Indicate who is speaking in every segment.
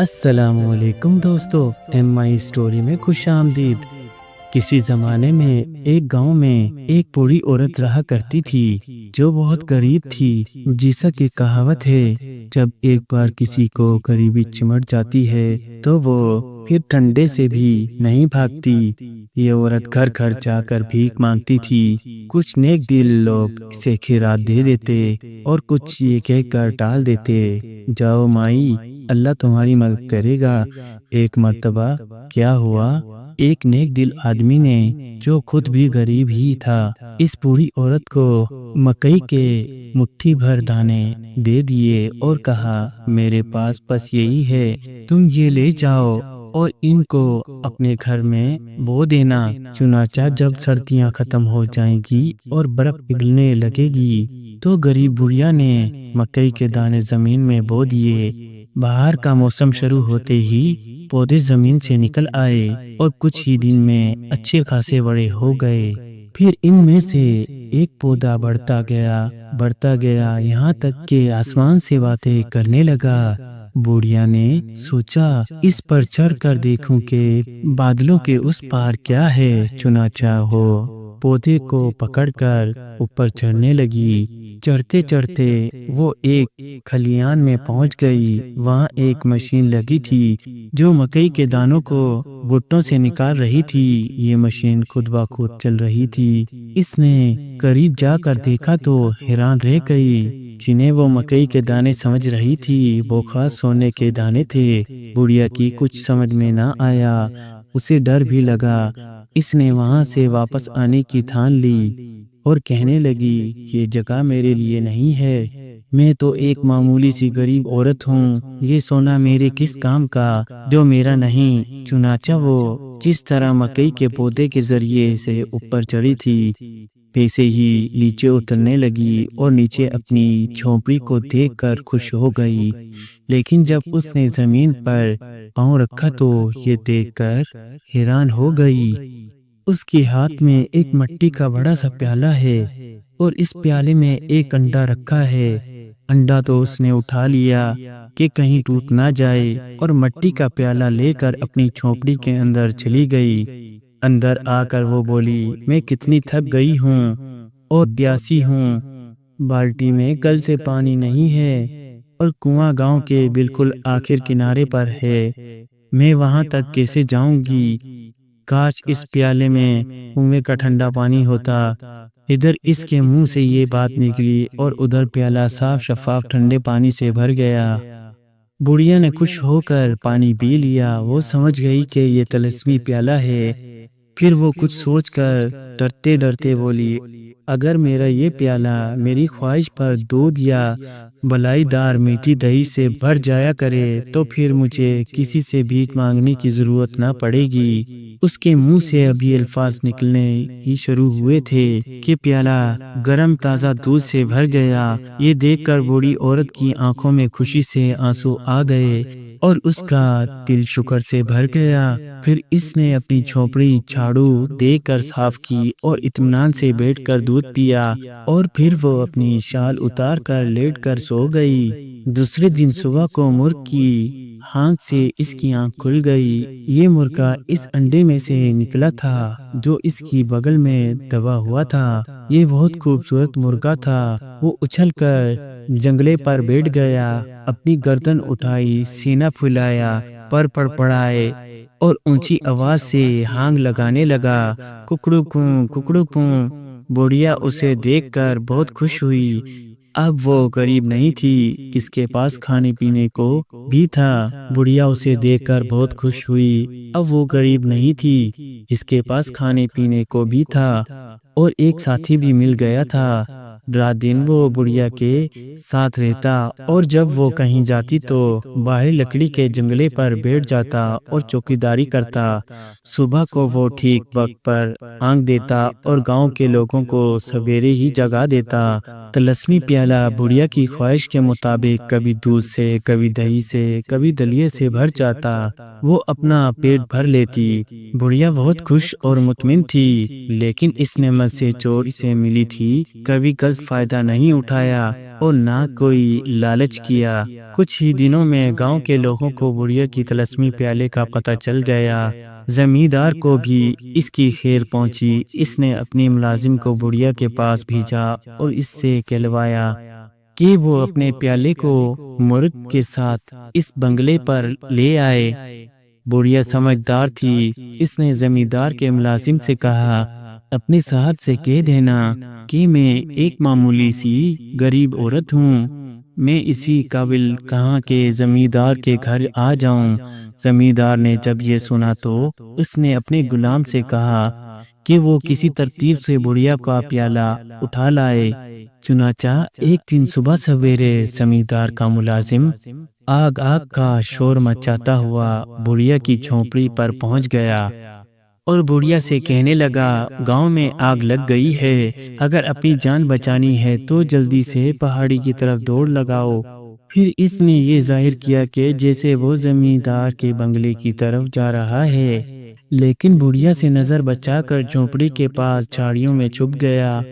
Speaker 1: अस्सलामुअलैकुम दोस्तों, एम आई स्टोरी में खुश आमदीद। किसी जमाने में एक गांव में एक बूढ़ी औरत रहा करती थी जो बहुत गरीब थी। जैसा कि कहावत है, जब एक बार किसी को गरीबी चिमट जाती है तो वो फिर ठंडे से भी नहीं भागती। ये औरत घर घर जाकर भीख मांगती थी। कुछ नेक दिल लोग इसे खिरात दे देते और कुछ ये कहकर टाल देते, जाओ माई, अल्लाह तुम्हारी मदद करेगा। एक मर्तबा क्या हुआ, एक नेक दिल आदमी ने, जो खुद भी गरीब ही था, इस बूढ़ी औरत को मकई के मुट्ठी भर दाने दे दिए और कहा, मेरे पास बस यही है, तुम ये ले जाओ और इनको अपने घर में बो देना। चुनाचा जब सर्दियां खत्म हो जाएंगी और बर्फ पिघलने लगेगी तो गरीब बुढ़िया ने मकई के दाने जमीन में बो दिए। बाहर का मौसम शुरू होते ही पौधे जमीन से निकल आए और कुछ ही दिन में अच्छे खासे बड़े हो गए। फिर इनमें से एक पौधा बढ़ता गया, यहाँ तक कि आसमान से बातें करने लगा। बुढ़िया ने सोचा, इस पर चढ़ कर देखूं कि बादलों के उस पार क्या है। चुनाचा हो पौधे को पकड़कर ऊपर चढ़ने लगी। चढ़ते चढ़ते वो एक खलियान में पहुंच गई। वहां एक मशीन लगी थी जो मकई के दानों को भुट्टों से निकाल रही थी। ये मशीन खुद ब खुद चल रही थी। इसने करीब जाकर देखा तो हैरान रह गई। जिन्हें वो मकई के दाने समझ रही थी वो खास सोने के दाने थे। बुढ़िया की कुछ समझ में ना आया, उसे डर भी लगा। इसने वहां से वापस आने की ठान ली और कहने लगी, ये जगह मेरे लिए नहीं है, मैं तो एक मामूली सी गरीब औरत हूँ। ये सोना मेरे किस काम का जो मेरा नहीं। चुनाचा वो जिस तरह मकई के पौधे के जरिए से ऊपर चढ़ी थी, वैसे ही नीचे उतरने लगी और नीचे अपनी झोंपड़ी को देखकर खुश हो गई। लेकिन जब उसने जमीन पर पांव रखा तो ये देखकर हैरान हो गई। उसके हाथ में एक मिट्टी का बड़ा सा प्याला है और इस प्याले में एक अंडा रखा है। अंडा तो उसने उठा लिया कि कहीं टूट ना जाए और मिट्टी का प्याला लेकर अपनी झोंपड़ी के अंदर चली गई। अंदर आकर वो बोली, मैं कितनी थक गई हूँ और प्यासी हूँ। बाल्टी में कल से पानी नहीं है और कुआं गांव के बिल्कुल आखिर किनारे पर है। मैं वहां तक कैसे जाऊंगी? काश इस प्याले में कुएं का ठंडा पानी होता। इधर इसके मुंह से ये बात निकली और उधर प्याला साफ शफाफ ठंडे पानी से भर गया। बुढ़िया ने खुश होकर पानी पी लिया। वो समझ गई कि ये तिलस्मी प्याला है। फिर वो कुछ सोचकर डरते डरते बोली, अगर मेरा ये प्याला मेरी ख्वाहिश पर दूध या बलाईदार मीठी दही से भर जाया करे तो फिर मुझे किसी से भीख मांगने की जरूरत ना पड़ेगी। उसके मुंह से अभी अल्फाज निकलने ही शुरू हुए थे कि प्याला गरम ताज़ा दूध से भर गया। ये देखकर बूढ़ी औरत की आंखों में खुशी से आंसू आ गए और उसका दिल शुक्र से भर गया। फिर इसने अपनी झोपड़ी झाड़ू देकर साफ की और इत्मीनान से बैठकर दूध पिया और फिर वो अपनी शाल उतार कर लेट कर सो गई। दूसरे दिन सुबह को मुर्ग की हाँक से इसकी आंख खुल गई। ये मुर्गा इस अंडे में से निकला था जो इसकी बगल में दबा हुआ था। ये बहुत खूबसूरत मुर्गा था। वो उछलकर जंगले पर बैठ गया, अपनी गर्दन उठाई, सीना फुलाया, पर पड़ाए और ऊंची आवाज से हांग लगाने लगा, कुकड़ू कूं कुकड़ू कूं। बुढ़िया उसे देखकर बहुत खुश हुई। अब वो गरीब नहीं थी, इसके पास खाने पीने को भी था। बुढ़िया उसे देखकर बहुत खुश हुई। अब वो गरीब नहीं थी, इसके पास खाने पीने को भी था और एक साथी भी मिल गया था। रात दिन वो बुढ़िया के साथ रहता और जब वो कहीं जाती तो बाहर लकड़ी के जंगले पर बैठ जाता और चौकीदारी करता। सुबह को वो ठीक वक्त पर आंख देता और गांव के लोगों को सवेरे ही जगा देता। तलस्मी प्याला बुढ़िया की ख्वाहिश के मुताबिक कभी दूध से, कभी दही से, कभी दलिए से भर जाता। वो अपना पेट भर लेती। बुढ़िया बहुत खुश और मुतमिन थी। लेकिन इस नेमत से चोर इसे मिली थी, कभी कल फायदा नहीं उठाया और ना कोई लालच किया। कुछ ही दिनों में गांव के लोगों को बुढ़िया की तिलस्मी प्याले का पता चल गया। जमींदार को भी इसकी खैर पहुंची। इसने अपने मुलाजिम को बुढ़िया के पास भेजा और इससे कहलवाया कि वो अपने प्याले को मुर्ग के साथ इस बंगले पर ले आए। बुढ़िया समझदार थी। इसने जमींदार के मुलाजिम से कहा, अपने साहब से कह देना कि मैं एक मामूली सी गरीब औरत हूँ। मैं इसी काबिल कहाँ के जमींदार के घर आ जाऊं। जमींदार ने जब ये सुना तो उसने अपने गुलाम से कहा कि वो किसी तरतीब से बुढ़िया का प्याला उठा लाए। चुनाचा एक दिन सुबह सवेरे जमींदार का मुलाजिम आग आग का शोर मचाता हुआ बुढ़िया की झोंपड़ी पर पहुंच गया और बुढ़िया से कहने लगा, गांव में आग लग गई है। अगर अपनी जान बचानी है तो जल्दी से पहाड़ी की तरफ दौड़ लगाओ। फिर इसने ये जाहिर किया कि जैसे वो जमींदार के बंगले की तरफ जा रहा है, लेकिन बुढ़िया से नजर बचाकर झोंपड़ी के पास झाड़ियों में छुप गया।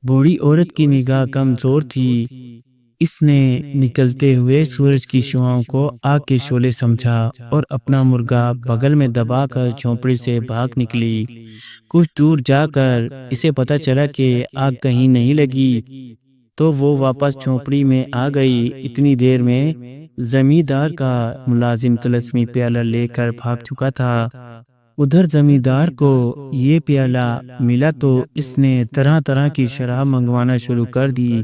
Speaker 1: बूढ़ी औरत की निगाह कमजोर थी। इसने निकलते हुए सूरज की शुआओं को आग के शोले समझा और अपना मुर्गा बगल में दबाकर झोंपड़ी से भाग निकली। कुछ दूर जाकर इसे पता चला कि आग कहीं नहीं लगी, तो वो वापस झोंपड़ी में आ गई। इतनी देर में जमींदार का मुलाजिम तिलस्मी प्याला लेकर भाग चुका था। उधर जमींदार को ये प्याला मिला तो इसने तरह तरह की शराब मंगवाना शुरू कर दी।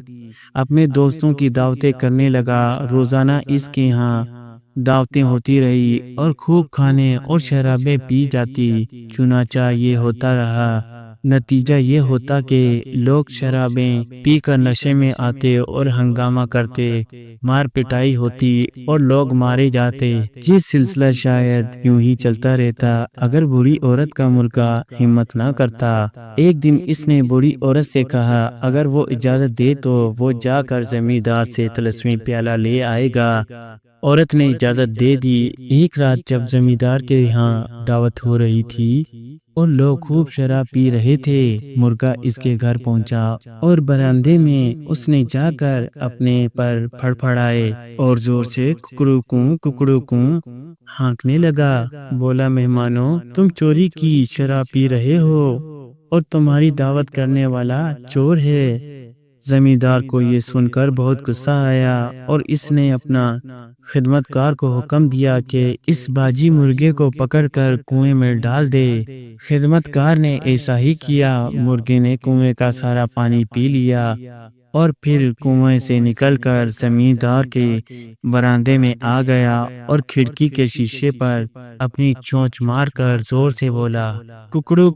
Speaker 1: अपने दोस्तों की दावतें करने लगा। रोजाना इसके यहाँ दावतें होती रही और खूब खाने और शराबें पी जाती। चुनाचा ये होता रहा। नतीजा ये होता कि लोग शराबें पीकर नशे में आते और हंगामा करते, मार पिटाई होती और लोग मारे जाते। ये सिलसिला शायद यूं ही चलता रहता अगर बूढ़ी औरत का मुर्गा हिम्मत ना करता। एक दिन इसने बूढ़ी औरत से कहा, अगर वो इजाजत दे तो वो जाकर जमींदार से तिलस्मी प्याला ले आएगा। औरत ने इजाजत दे दी। एक रात जब जमींदार के यहाँ दावत हो रही थी और लोग खूब शराब पी रहे थे, मुर्गा इसके घर पहुंचा और बरामदे में उसने जाकर अपने पर फड़फड़ाए और जोर से कुकड़ू कू हाँकने लगा। बोला, मेहमानों, तुम चोरी की शराब पी रहे हो और तुम्हारी दावत करने वाला चोर है। जमींदार को ये सुनकर बहुत गुस्सा आया और इसने अपना खिदमतकार को हुक्म दिया कि इस बाजी मुर्गे को पकड़कर कुएं में डाल दे। खिदमतकार ने ऐसा ही किया। मुर्गे ने कुएं का सारा पानी पी लिया और फिर कुएं से निकलकर जमींदार के बरामदे में आ गया और खिड़की के शीशे पर अपनी चोंच मारकर जोर से बोला, कुकड़ू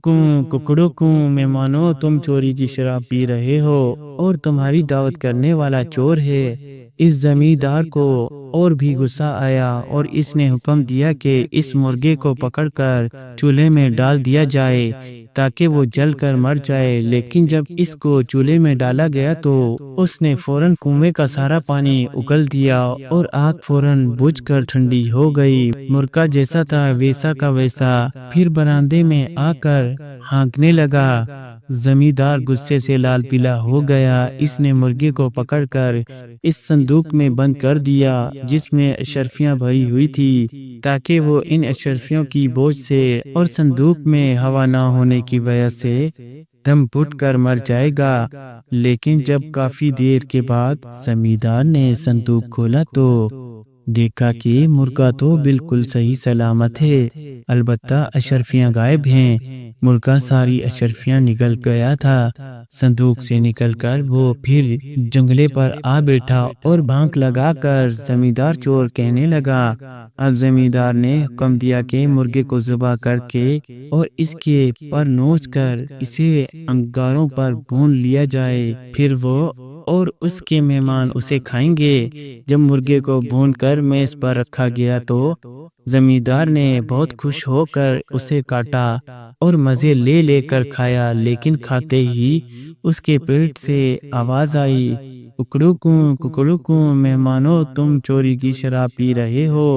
Speaker 1: कू, मेहमानों, तुम चोरी की शराब पी रहे हो और तुम्हारी दावत करने वाला चोर है। इस जमींदार को और भी गुस्सा आया और इसने हुक्म दिया कि इस मुर्गे को पकड़कर चूल्हे में डाल दिया जाए ताकि वो जलकर मर जाए। लेकिन जब इसको चूल्हे में डाला गया तो उसने फौरन कुएं का सारा पानी उगल दिया और आग फौरन बुझकर ठंडी हो गई। मुर्गा जैसा था वैसा का वैसा फिर बरामदे में आकर हाँकने लगा। जमींदार गुस्से से लाल पीला हो गया। इसने मुर्गे को पकड़कर इस संदूक में बंद कर दिया जिसमें अशर्फियां भरी हुई थी, ताकि वो इन अशर्फियों की बोझ से और संदूक में हवा ना होने की वजह से दम घुट कर मर जाएगा। लेकिन जब काफी देर के बाद जमींदार ने संदूक खोला तो देखा कि मुर्गा तो बिल्कुल सही सलामत है, अलबत्ता अशर्फियां गायब हैं। मुर्गा सारी अशर्फियां निकल गया था। संदूक से निकलकर वो फिर जंगले पर आ बैठा और भौंक लगाकर जमींदार चोर कहने लगा। अब जमींदार ने हुक्म दिया कि मुर्गे को ज़ुबह करके और इसके पर नोच कर इसे अंगारों पर भून लिया जाए। फिर वो और उसके मेहमान उसे खाएंगे। जब मुर्गे को भूनकर मेज पर रखा गया तो जमींदार ने बहुत खुश होकर उसे काटा और मजे ले लेकर खाया। लेकिन खाते ही उसके पेट से आवाज आई, कुकड़ू कू, मेहमानों, तुम चोरी की शराब पी रहे हो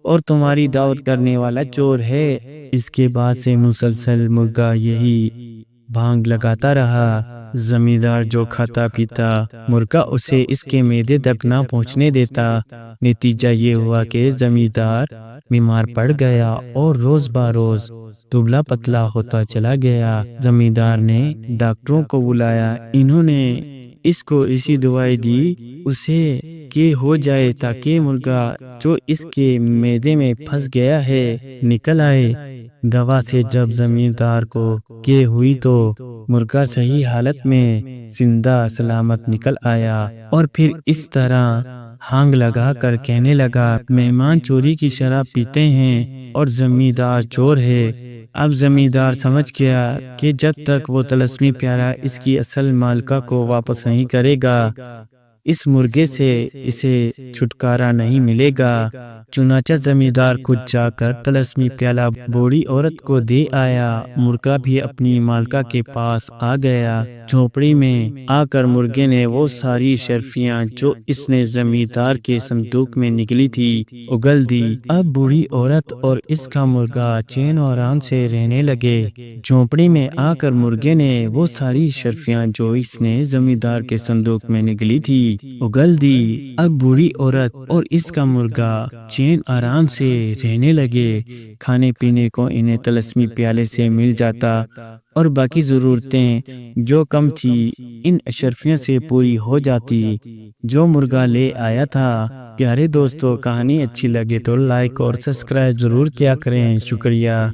Speaker 1: और तुम्हारी दावत करने वाला चोर है। इसके बाद से मुसलसल मुर्गा यही भांग लगाता रहा। जमींदार जो खाता पीता, मुर्गा उसे इसके मैदे तक ना पहुंचने देता। नतीजा ये हुआ कि जमींदार बीमार पड़ गया और रोज बरोज दुबला पतला होता चला गया। जमींदार ने डॉक्टरों को बुलाया। इन्होंने इसको ऐसी दवाई दी उसे कि हो जाए, ताकि मुर्गा जो इसके मैदे में फंस गया है निकल आए। दवा से जब जमींदार को के हुई तो मुर्गा सही हालत में जिंदा सलामत निकल आया और फिर इस तरह हांग लगा कर कहने लगा, मेहमान चोरी की शराब पीते हैं और जमींदार चोर है। अब जमींदार समझ गया कि जब तक वो तलस्मी प्यारा इसकी असल मालिका को वापस नहीं करेगा, इस मुर्गे से इसे छुटकारा नहीं मिलेगा। चुनाचा जमींदार खुद जाकर तलस्मी प्याला बूढ़ी औरत को दे आया। मुर्गा भी अपनी मालिका के पास आ गया। झोपड़ी में आकर मुर्गे ने वो सारी शर्फियां जो इसने जमींदार के संदूक में निकली थी उगल दी। अब बूढ़ी औरत और इसका मुर्गा चैन और आराम से रहने लगे। झोपड़ी में आकर मुर्गे ने वो सारी शर्फियां जो इसने जमींदार के संदूक में निकली थी उगल दी। अब बूढ़ी औरत और इसका मुर्गा चैन आराम से रहने लगे। खाने पीने को इन्हें तलस्मी प्याले से मिल जाता और बाकी ज़रूरतें जो कम थी इन अशरफियों से पूरी हो जाती जो मुर्गा ले आया था। प्यारे दोस्तों, कहानी अच्छी लगे तो लाइक और सब्सक्राइब ज़रूर किया करें। शुक्रिया।